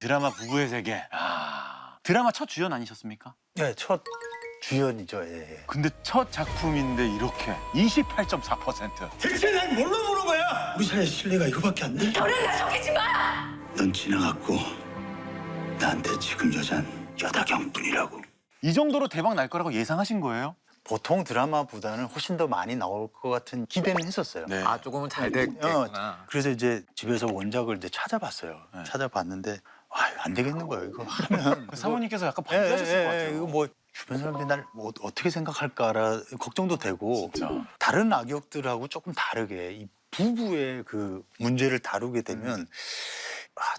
드라마 부부의 세계. 드라마 첫 주연 아니셨습니까? 네, 첫 주연이죠. 예. 근데 첫 작품인데 이렇게 28.4%. 대체 난 뭘로 보는 거야? 우리 사이 신뢰가 이거밖에 안 돼? 너를 속이지 마! 넌 지나갔고 나한테 지금 여잔 여다경뿐이라고. 이 정도로 대박 날 거라고 예상하신 거예요? 보통 드라마보다는 훨씬 더 많이 나올 것 같은 기대는 했었어요. 네. 조금은 잘 됐겠구나. 그래서 이제 집에서 원작을 이제 찾아봤어요. 네. 찾아봤는데 안 되겠는 거예요. 이거 하면 사모님께서 약간 반대하셨을 것 같아요. 이거 뭐 주변 사람들이 날 뭐 어떻게 생각할까라 걱정도 되고 진짜. 다른 악역들하고 조금 다르게 이 부부의 그 문제를 다루게 되면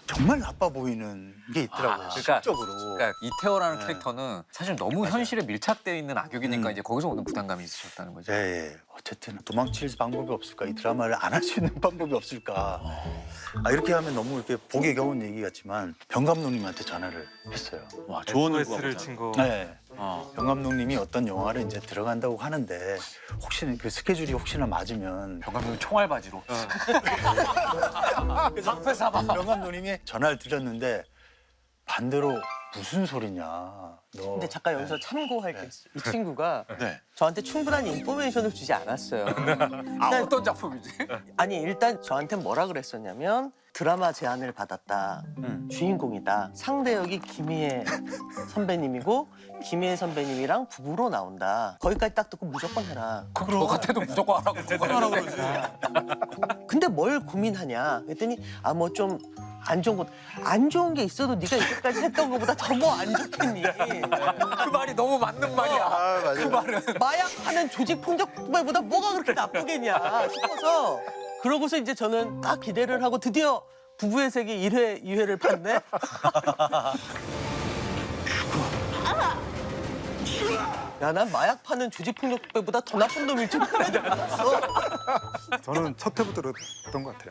정말 나빠 보이는 게 있더라고요. 그러니까, 실적으로. 그러니까 이태호라는 네. 캐릭터는 사실 너무 현실에 밀착되어 있는 악역이니까 이제 거기서 오는 부담감이 있으셨다는 거죠. 예. 어쨌든 도망칠 방법이 없을까? 이 드라마를 안 할 수 있는 방법이 없을까? 이렇게 하면 너무 이렇게 복에 겨운 얘기 같지만 병 감독님한테 전화를 했어요. 와, 조언을 SOS를 친 거. 네. 병 감독님이 어떤 영화를 이제 들어간다고 하는데 혹시나 그 스케줄이 혹시나 맞으면 병 감독이 총알바지로. 방패 삼아. 병 감독님이 전화를 드렸는데 반대로 무슨 소리냐. 너. 근데 잠깐 여기서 참고할 게 있어요. 이 친구가 네. 저한테 충분한 인포메이션을 주지 않았어요. 어떤 작품이지? 아니 일단 저한테 뭐라 그랬었냐면 드라마 제안을 받았다. 주인공이다. 상대 역이 김희애 선배님이고 김희애 선배님이랑 부부로 나온다. 거기까지 딱 듣고 무조건 해라. 저 같아도 무조건 하라고. 하라고 그러지. 근데 뭘 고민하냐 그랬더니 뭐 좀 안 좋은 게 있어도 네가 이때까지 했던 것보다 더 뭐 안 좋겠니. 그 말이 너무 맞는 말이야. 맞아요. 그 말은. 마약하는 조직 폭력배보다 뭐가 그렇게 나쁘겠냐 싶어서 그러고서 이제 저는 딱 기대를 하고 드디어 부부의 세계 1회, 2회를 봤네. 야, 난 마약 파는 조직 폭력배보다 더 나쁜 놈일 줄 몰랐어. 저는 첫 회부터 그랬던 것 같아요.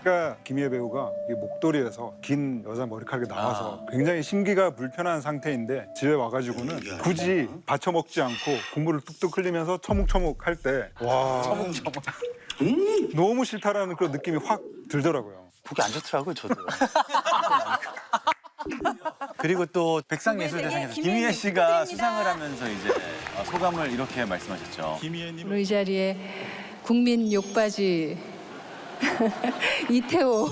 그러니까 김희애 배우가 이 목도리에서 긴 여자 머리카락이 나와서 굉장히 심기가 불편한 상태인데 집에 와가지고는 굳이 받쳐 먹지 않고 국물을 뚝뚝 흘리면서 처묵처묵 할 때 와, 너무 싫다라는 그런 느낌이 확 들더라고요. 보기 안 좋더라고요, 저도. 그리고 또 백상예술대상에서 김희애 씨가 수상을 하면서 이제 소감을 이렇게 말씀하셨죠. 오늘 이 자리에 국민 욕바지 이태호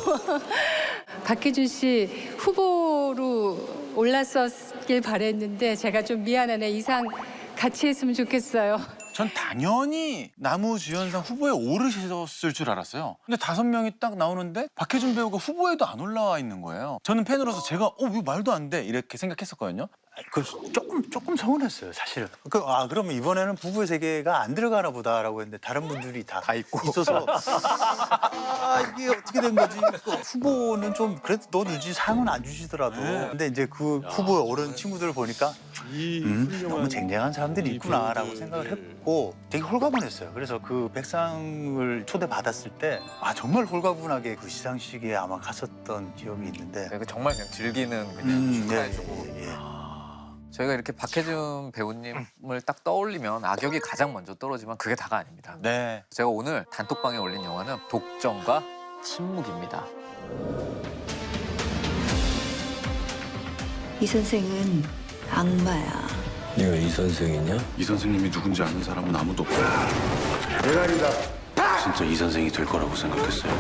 박해준 씨 후보로 올랐었길 바랬는데 제가 좀 미안하네. 이상 같이 했으면 좋겠어요. 전 당연히 나무주연상 후보에 오르셨을 줄 알았어요. 근데 5명이 딱 나오는데 박해준 배우가 후보에도 안 올라와 있는 거예요. 저는 팬으로서 제가 이거 말도 안 돼 이렇게 생각했었거든요. 그 조금 서운했어요, 사실은. 그러면 이번에는 부부의 세계가 안 들어가나 보다라고 했는데 다른 분들이 다 있고 있어서 이게 어떻게 된 거지? 후보는 좀 그래도 너 누지 상은 안 주시더라도. 근데 이제 그 후보에 오른 친구들을 보니까 너무 쟁쟁한 사람들이 있구나라고 생각을 했고 되게 홀가분했어요. 그래서 그 백상을 초대받았을 때 정말 홀가분하게 그 시상식에 아마 갔었던 기억이 있는데 정말 그냥 즐기는 그냥 축하해주고. 예. 저희가 이렇게 박해준 배우님을 딱 떠올리면 악역이 가장 먼저 떨어지면 그게 다가 아닙니다. 네. 제가 오늘 단톡방에 올린 영화는 독전과 침묵입니다. 이 선생은 악마야. 네가 이 선생이냐? 이 선생님이 누군지 아는 사람은 아무도 없고 진짜 이 선생이 될 거라고 생각했어요.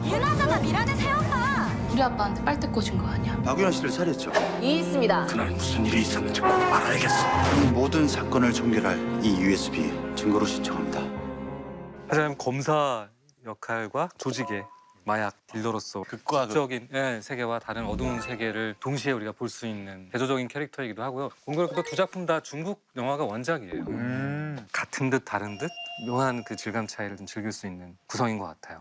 유나잖아, 미라는 새엄마. 우리 아빠한테 빨대 꽂은 거 아니야? 박윤아 씨를 살해했죠. 이 있습니다. 그날 무슨 일이 있었는지 꼭 알아야겠어. 이 모든 사건을 종결할 이 USB 증거로 신청합니다. 하지만 검사 역할과 조직의 마약 딜러로서 극과 극. 극적인 세계와 다른 어두운 세계를 동시에 우리가 볼 수 있는 대조적인 캐릭터이기도 하고요. 공교롭게도 두 작품 다 중국 영화가 원작이에요. 같은 듯 다른 듯 묘한 그 질감 차이를 좀 즐길 수 있는 구성인 것 같아요.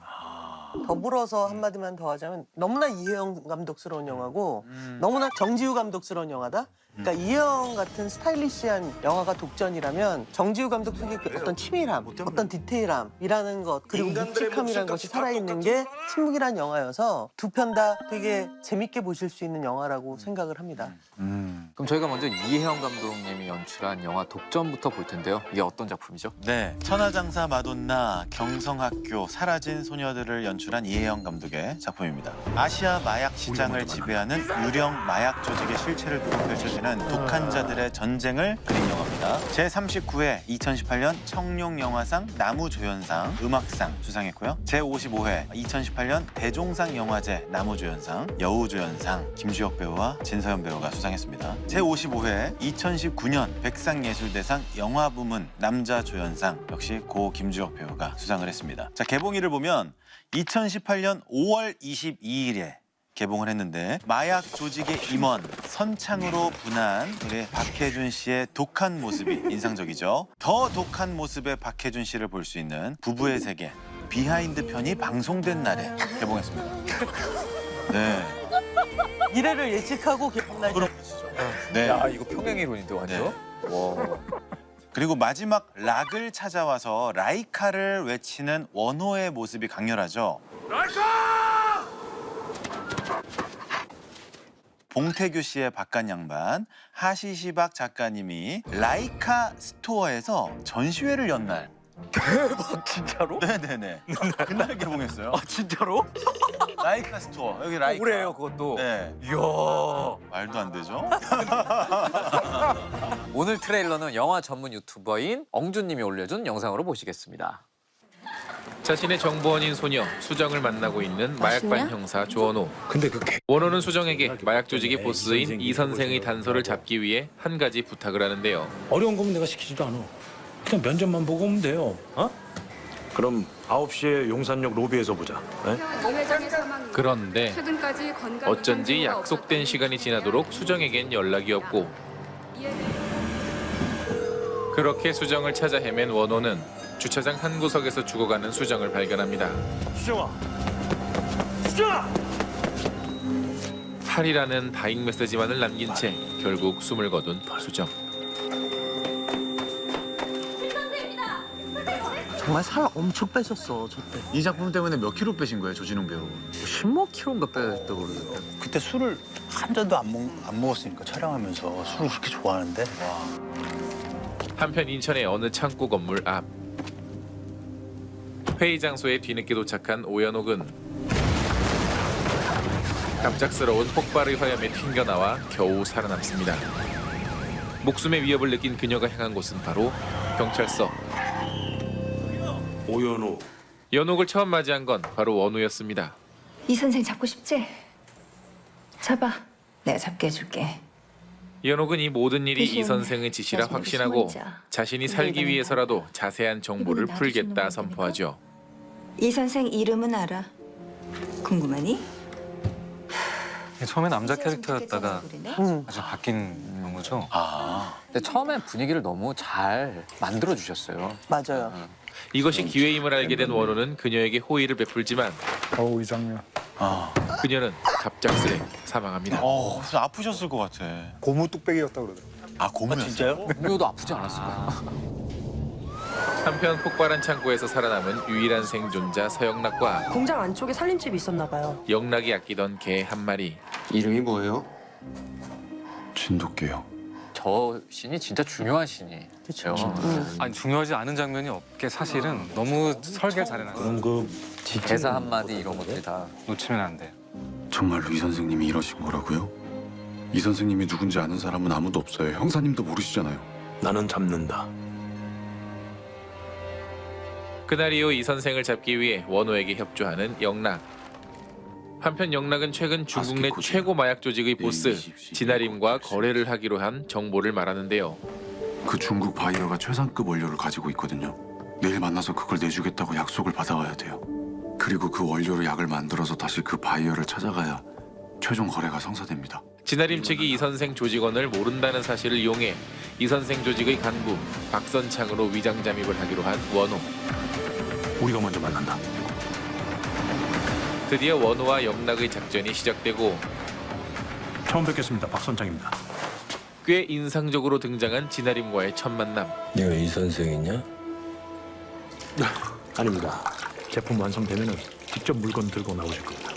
더불어서 한마디만 더 하자면 너무나 이혜영 감독스러운 영화고 너무나 정지우 감독스러운 영화다. 그러니까 이혜영 같은 스타일리시한 영화가 독전이라면 정지우 감독 속의 그 어떤 치밀함, 어떤 디테일함이라는 것 그리고 묵직함이라는 것이 살아있는 게 침묵이란 영화여서 두 편 다 되게 재밌게 보실 수 있는 영화라고 생각을 합니다. 그럼 저희가 먼저 이혜영 감독님이 연출한 영화 독전부터 볼 텐데요. 이게 어떤 작품이죠? 네, 천하장사 마돈나, 경성학교, 사라진 소녀들을 연출한 이혜영 감독의 작품입니다. 아시아 마약 시장을 지배하는 유령 마약 조직의 실체를 두고 펼쳐지는 독한 자들의 전쟁을 그린 영화입니다. 제39회 2018년 청룡영화상 나무조연상 음악상 수상했고요. 제55회 2018년 대종상 영화제 나무조연상 여우조연상 김주혁 배우와 진서연 배우가 수상했습니다. 제55회 2019년 백상예술대상 영화부문 남자조연상 역시 고 김주혁 배우가 수상을 했습니다. 자, 개봉일을 보면 2018년 5월 22일에 개봉을 했는데 마약 조직의 임원 선창으로 분한 우리 박해준 씨의 독한 모습이 인상적이죠. 더 독한 모습의 박해준 씨를 볼 수 있는 부부의 세계 비하인드 편이 방송된 날에 개봉했습니다. 네. 미래를 예측하고 개봉날 때. 네. 야, 이거 평행이론인데 완전? 와. 그리고 마지막 락을 찾아와서 라이카를 외치는 원호의 모습이 강렬하죠. 라이카! 봉태규 씨의 박간 양반 하시시박 작가님이 라이카 스토어에서 전시회를 연 날. 대박, 진짜로? 네네네. 그날 개봉했어요. 아, 진짜로? 라이카 스토어. 여기 라이카. 그래요, 그것도. 네. 이야. 말도 안 되죠? 오늘 트레일러는 영화 전문 유튜버인 엉준님이 올려준 영상으로 보시겠습니다. 자신의 정보원인 소녀 수정을 만나고 있는 마약반 형사 조원호. 근데 그 원호는 수정에게 마약 조직의 보스인 이 선생의 단서를 잡기 위해 한 가지 부탁을 하는데요. 어려운 거면 내가 시키지도 않아. 그냥 면접만 보고 오면 돼요. 어? 그럼 9시에 용산역 로비에서 보자. 네? 그런데 최근까지 어쩐지 약속된 시간이 지나도록 수정에겐 연락이 없고 그렇게 수정을 찾아 헤맨 원호는 주차장 한 구석에서 죽어가는 수정을 발견합니다. 수정아! 수정아! 탈이라는 다잉 메시지만을 남긴 채 결국 숨을 거둔 수정. 정말 살 엄청 빼셨어, 저 때. 이 작품 때문에 몇 킬로 빼신 거예요, 조진웅 배우? 10몇 킬로인가 빼셨다고 그러던데. 그때 술을 한 잔도 안 먹었으니까 촬영하면서 술을 그렇게 좋아하는데. 와. 한편 인천의 어느 창고 건물 앞 회의 장소에 뒤늦게 도착한 오연옥은 갑작스러운 폭발의 화염에 튕겨나와 겨우 살아남습니다. 목숨의 위협을 느낀 그녀가 향한 곳은 바로 경찰서. 오연호. 연옥을 처음 맞이한 건 바로 원우였습니다. 이 선생 잡고 싶지? 잡아. 내가 잡게 해줄게. 연옥은 이 모든 일이 대신 이 선생의 지시라 나중에 확신하고 숨어있자. 자신이 근데 살기 이번엔 위해서라도 자세한 정보를 이번엔 나도 풀겠다 주는 선포하죠. 이 선생 이름은 알아? 궁금하니? 처음에 남자 캐릭터였다가 응. 아주 바뀐 거죠. 아. 근데 처음엔 분위기를 너무 잘 만들어 주셨어요. 맞아요. 이것이 기회임을 알게 된 원우는 그녀에게 호의를 베풀지만 어우 이 장면. 아. 그녀는 갑작스레 사망합니다. 무슨 아프셨을 것 같아. 고무 뚝배기였다 그러더라고요. 아, 고무였어요? 진짜요? 음료도 아프지 않았을까요? 한편 폭발한 창고에서 살아남은 유일한 생존자 서영락과 공장 안쪽에 살림집이 있었나 봐요. 영락이 아끼던 개 한 마리. 이름이 뭐예요? 진돗개요. 저 씬이 진짜 중요한 씬이에요. 그쵸. 아니 중요하지 않은 장면이 없게 사실은 너무 설계를 잘해놨어요. 그럼 그 대사 한마디 이런 것들이 다 놓치면 안 돼. 정말로 이 선생님이 이러신 거라고요? 이 선생님이 누군지 아는 사람은 아무도 없어요. 형사님도 모르시잖아요. 나는 잡는다. 그날 이후 이 선생을 잡기 위해 원호에게 협조하는 영락. 한편 영락은 최근 중국 내 최고 마약 조직의 보스 진아림과 거래를 하기로 한 정보를 말하는데요. 그 중국 바이어가 최상급 원료를 가지고 있거든요. 내일 만나서 그걸 내주겠다고 약속을 받아와야 돼요. 그리고 그 원료로 약을 만들어서 다시 그 바이어를 찾아가야 최종 거래가 성사됩니다. 진아림 측이 이 선생 조직원을 모른다는 사실을 이용해 이 선생 조직의 간부 박선창으로 위장 잠입을 하기로 한 원호. 우리가 먼저 만난다. 드디어 원호와 영락의 작전이 시작되고 처음 뵙겠습니다. 박선창입니다. 꽤 인상적으로 등장한 진아림과의 첫 만남. 네가 이 선생이냐? 아닙니다. 제품 완성되면 직접 물건 들고 나오실 겁니다.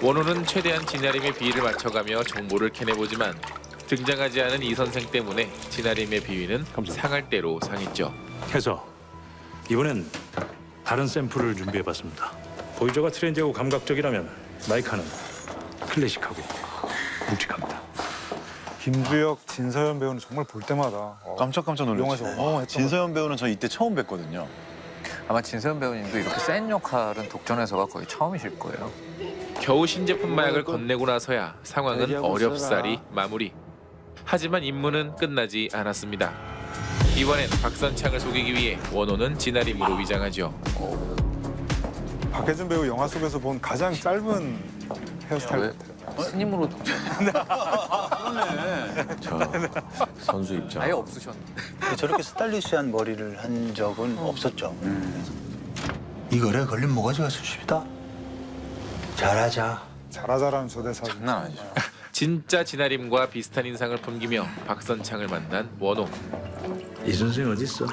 원호는 최대한 진아림의 비위를 맞춰가며 정보를 캐내보지만 등장하지 않은 이 선생 때문에 진아림의 비위는 상할 대로 상했죠. 해서 이번엔 다른 샘플을 준비해봤습니다. 보이저가 트렌디하고 감각적이라면 라이카는 클래식하고 묵직합니다. 김주혁, 진서연 배우는 정말 볼 때마다 깜짝깜짝 놀랐죠. 영화에서 진서연 배우는 저 이때 처음 뵀거든요. 아마 진서연 배우님도 이렇게 센 역할은 독전에서가 거의 처음이실 거예요. 겨우 신제품 마약을 건네고 나서야 상황은 어렵사리 마무리. 하지만 임무는 끝나지 않았습니다. 이번엔 박선창을 속이기 위해 원호는 진아림으로 위장하죠. 박해준 배우 영화 속에서 본 가장 짧은 헤어스타일 같아요. 스님으로 저 선수 입장. 아예 없으셨는데. 저렇게 스타일리시한 머리를 한 적은 없었죠. 이거래 걸린 모가지가 수십이다. 잘하자. 잘하자라는 저 대사 장난 아니죠. 진짜 진아림과 비슷한 인상을 풍기며 박선창을 만난 원호. 이 선생 어디 있어?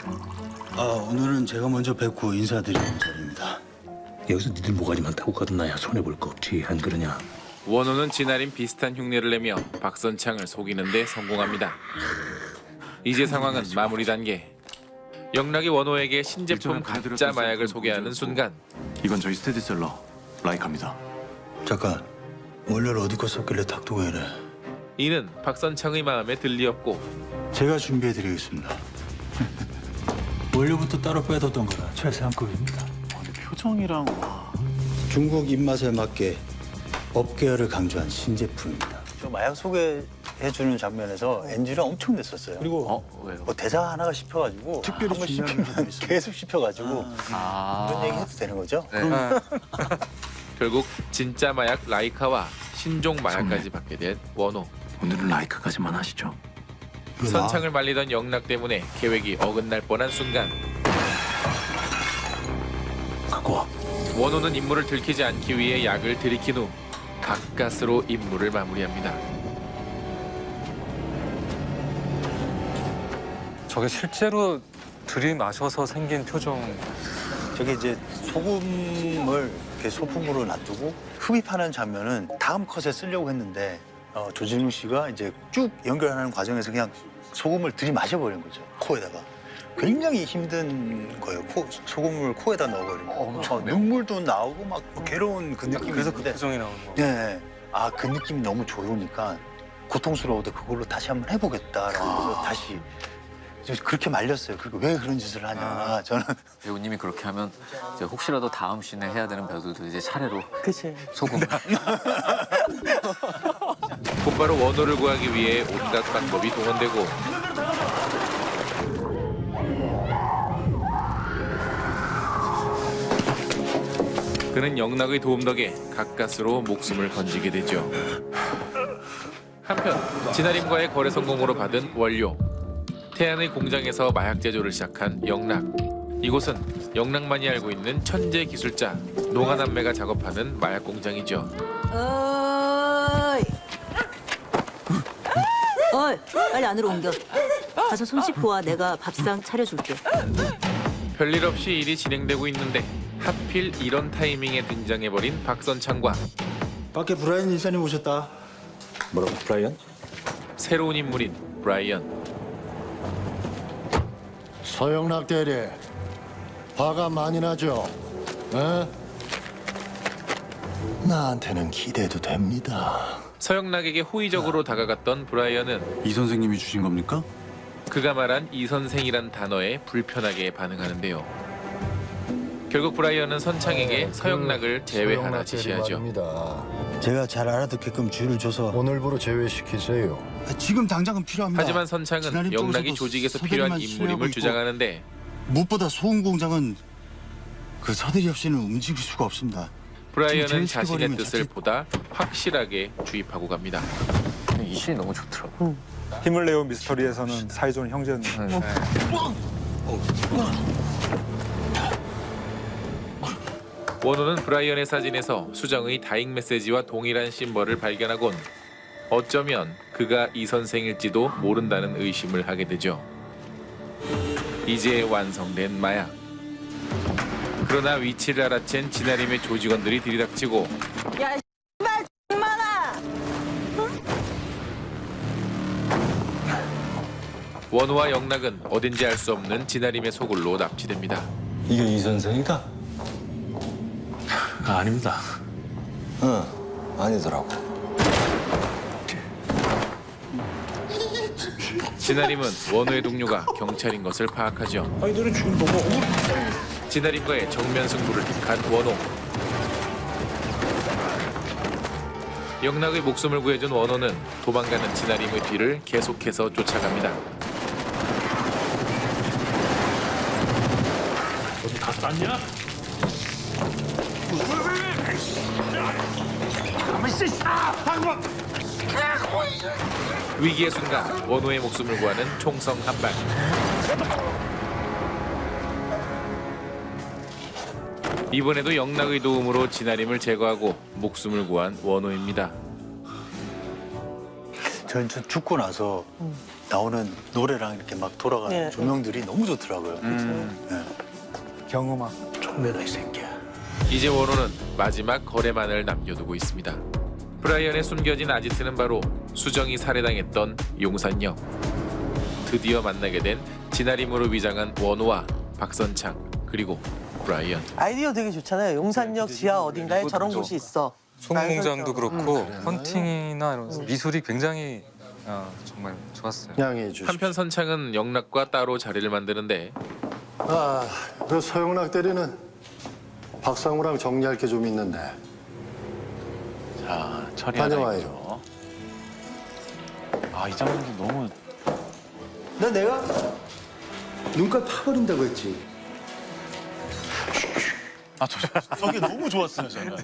오늘은 제가 먼저 뵙고 인사드리는 자리입니다. 여기서 니들 모가지만 타고 가도 나야 손해 볼 거 없지. 안 그러냐? 원호는 진아림 비슷한 흉내를 내며 박선창을 속이는 데 성공합니다. 이제 상황은 마무리 단계. 영락이 원호에게 신제품 가짜 마약을 소개하는 순간 이건 저희 스테디셀러 라이카입니다. 잠깐, 원래는 어디 거 썼길래 탁두고 이래. 이는 박선창의 마음에 들리었고 제가 준비해드리겠습니다. 원료부터 따로 빼뒀던 거라 최상급입니다. 표정이랑 중국 입맛에 맞게 업계열을 강조한 신제품입니다. 저 마약 소개해주는 장면에서 NG를 엄청 냈었어요. 그리고 왜요? 뭐 대사 하나가 씹혀가지고 특별히 씹히면 계속 씹혀가지고 이런 얘기 해도 되는 거죠? 네. 결국 진짜 마약 라이카와 신종 마약까지 받게 된 원호. 오늘은 라이카까지만 하시죠. 선창을 말리던 영락 때문에 계획이 어긋날 뻔한 순간 갖고 와. 원호는 임무를 들키지 않기 위해 약을 들이킨 후 가까스로 임무를 마무리합니다. 저게 실제로 들이마셔서 생긴 표정. 저게 이제 소금을 이렇게 소품으로 놔두고 흡입하는 장면은 다음 컷에 쓰려고 했는데 조진웅 씨가 이제 쭉 연결하는 과정에서 그냥 소금을 들이마셔버린 거죠. 코에다가. 굉장히 힘든 거예요. 소금을 코에다 넣어버리면. 눈물도 나오고 막 괴로운 그 느낌이 그래서 있는데. 그 표정이 나오는 거. 네. 그 느낌이 너무 좋으니까 고통스러워도 그걸로 다시 한번 해보겠다라고 해서 다시 그렇게 말렸어요. 그리고 왜 그런 짓을 하냐. 저는 배우님이 그렇게 하면 이제 혹시라도 다음 씬에 해야 되는 배우들도 이제 차례로 그치. 소금. 곧바로 원호를 구하기 위해 온갖 방법이 동원되고 그는 영락의 도움 덕에 가까스로 목숨을 건지게 되죠. 한편 진아림과의 거래 성공으로 받은 원료. 태안의 공장에서 마약 제조를 시작한 영락. 이곳은 영락만이 알고 있는 천재 기술자 농아남매가 작업하는 마약 공장이죠. 어이, 빨리 안으로 옮겨. 가서 손 씻고 와. 내가 밥상 차려줄게. 별일 없이 일이 진행되고 있는데 하필 이런 타이밍에 등장해버린 박선창과 밖에 브라이언 일사님 오셨다. 뭐라고 브라이언? 새로운 인물인 브라이언. 서영락 대리, 화가 많이 나죠? 에? 나한테는 기대도 됩니다. 서영락에게 호의적으로 다가갔던 브라이언은 이 선생님이 주신 겁니까? 그가 말한 이 선생이란 단어에 불편하게 반응하는데요. 결국 브라이언은 선창에게 서영락을 제외하라 지시하죠. 제가 잘 알아듣게끔 쥐를 줘서 오늘부로 제외시키세요. 지금 당장은 필요합니다. 하지만 선창은 영락이 조직에서 필요한 인물임을 주장하는데 무엇보다 소금 공장은 그 서대리 없이는 움직일 수가 없습니다. 브라이언은 자신의 뜻을 보다 확실하게 주입하고 갑니다. 이 씬이 너무 좋더라고. 힘을 내어 미스터리에서는 사이좋은 형제였는데 원호는 브라이언의 사진에서 수정의 다잉 메시지와 동일한 심벌을 발견하곤 어쩌면 그가 이 선생일지도 모른다는 의심을 하게 되죠. 이제 완성된 마약. 그러나 위치를 알아챈 진아림의 조직원들이 들이닥치고 야, 씨발, 많아. 원호와 영락은 어딘지 알 수 없는 진아림의 소굴로 납치됩니다. 이게 이 선생이다? 아닙니다. 아니더라고. 진아림은 원호의 동료가 경찰인 것을 파악하죠. 아이들은 지금 너무 진아림과의 정면 승부를 택한 원호. 영락의 목숨을 구해준 원호는 도망가는 진아림의 뒤를 계속해서 쫓아갑니다. 어디 다 쌌냐? 위기의 순간 원호의 목숨을 구하는 총성 한 발. 이번에도 영락의 도움으로 진아림을 제거하고 목숨을 구한 원호입니다. 저는 죽고 나서 나오는 노래랑 이렇게 막 돌아가는 네. 조명들이 너무 좋더라고요. 경험아. 정면아 이 새끼야. 이제 원호는 마지막 거래만을 남겨두고 있습니다. 브라이언에 숨겨진 아지트는 바로 수정이 살해당했던 용산역. 드디어 만나게 된 진아림으로 위장한 원호와 박선창 그리고 브라이언. 아이디어 되게 좋잖아요. 용산역 지하 어딘가에 저런 곳이 있어. 소공장도 그렇고 그래. 헌팅이나 이런 미술이 굉장히 정말 좋았어요. 양해해 주십시오. 한편 선창은 영락과 따로 자리를 만드는데 그 서영락 대리는 박상우랑 정리할 게 좀 있는데. 자, 처리하자 다녀와요. 이거죠. 이 장면도 너무 나 내가 눈깔 파버린다고 했지. 저게 너무 좋았어요, 저는.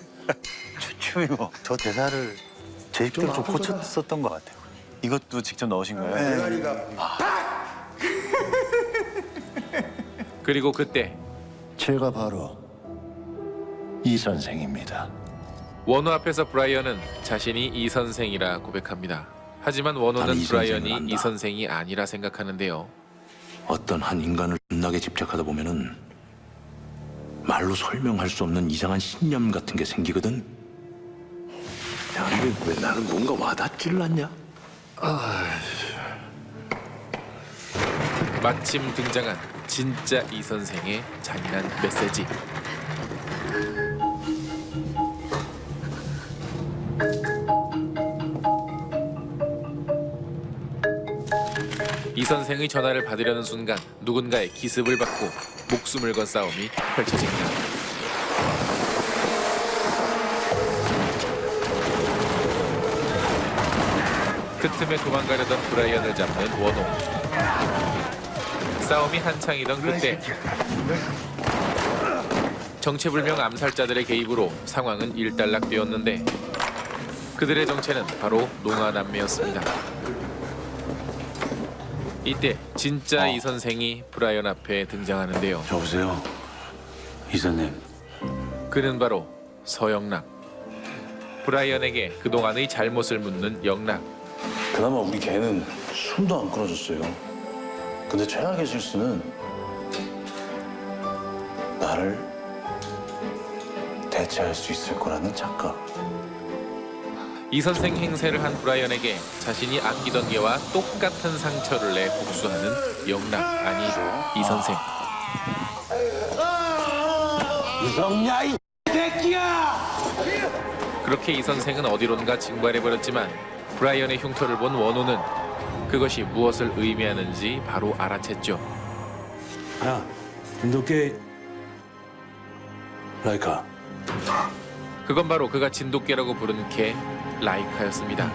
이거. 저 대사를 제 입대로 좀 고쳤었던 것 같아요. 이것도 직접 넣으신 거예요? 대가리가 그리고 그때 제가 바로 이 선생입니다. 원호 앞에서 브라이언은 자신이 이 선생이라 고백합니다. 하지만 원호는 나는 이 선생을 브라이언이 안다. 이 선생이 아니라 생각하는데요. 어떤 한 인간을 존나게 집착하다 보면은 말로 설명할 수 없는 이상한 신념 같은 게 생기거든. 야, 근데 왜 나는 뭔가 와닿지를 않냐? 마침 등장한 진짜 이 선생의 잔인한 메시지. 이 선생의 전화를 받으려는 순간 누군가의 기습을 받고 목숨을 건 싸움이 펼쳐집니다. 그 틈에 도망가려던 브라이언을 잡는 원호. 싸움이 한창이던 그때 정체불명 암살자들의 개입으로 상황은 일단락되었는데 그들의 정체는 바로 농아남매였습니다. 이때 진짜 이 선생이 브라이언 앞에 등장하는데요. 여보세요, 이사님. 그는 바로 서영락. 브라이언에게 그동안의 잘못을 묻는 영락. 그나마 우리 개는 숨도 안 끊어졌어요. 근데 최악의 실수는 나를 대체할 수 있을 거라는 착각. 이 선생 행세를 한 브라이언에게 자신이 아끼던 개와 똑같은 상처를 내 복수하는 영락, 아니 이 선생. 이성야 이 새끼야! 그렇게 이 선생은 어디론가 징발해버렸지만 브라이언의 흉터를 본 원호는 그것이 무엇을 의미하는지 바로 알아챘죠. 야, 인도께 라이카. 그건 바로 그가 진돗개라고 부른 개 라이카였습니다.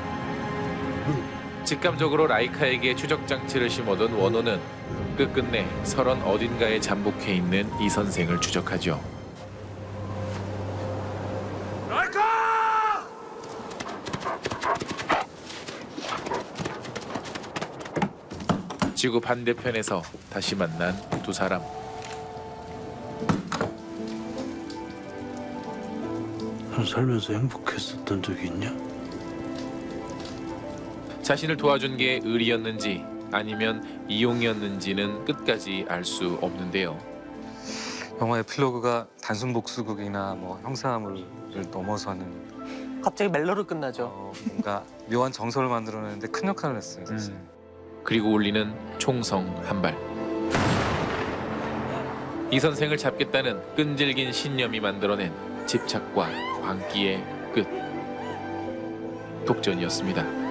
직감적으로 라이카에게 추적 장치를 심어둔 원호는 끝끝내 설원 어딘가에 잠복해 있는 이 선생을 추적하죠. 라이카! 지구 반대편에서 다시 만난 두 사람. 넌 살면서 행복했었던 적이 있냐? 자신을 도와준 게 의리였는지 아니면 이용이었는지는 끝까지 알 수 없는데요. 영화 에필로그가 단순 복수극이나 뭐 형사물을 넘어서는 갑자기 멜로로 끝나죠. 뭔가 묘한 정서를 만들어내는데 큰 역할을 했어요, 사실. 그리고 울리는 총성 한 발. 이 선생을 잡겠다는 끈질긴 신념이 만들어낸 집착과 광기의 끝. 독전이었습니다.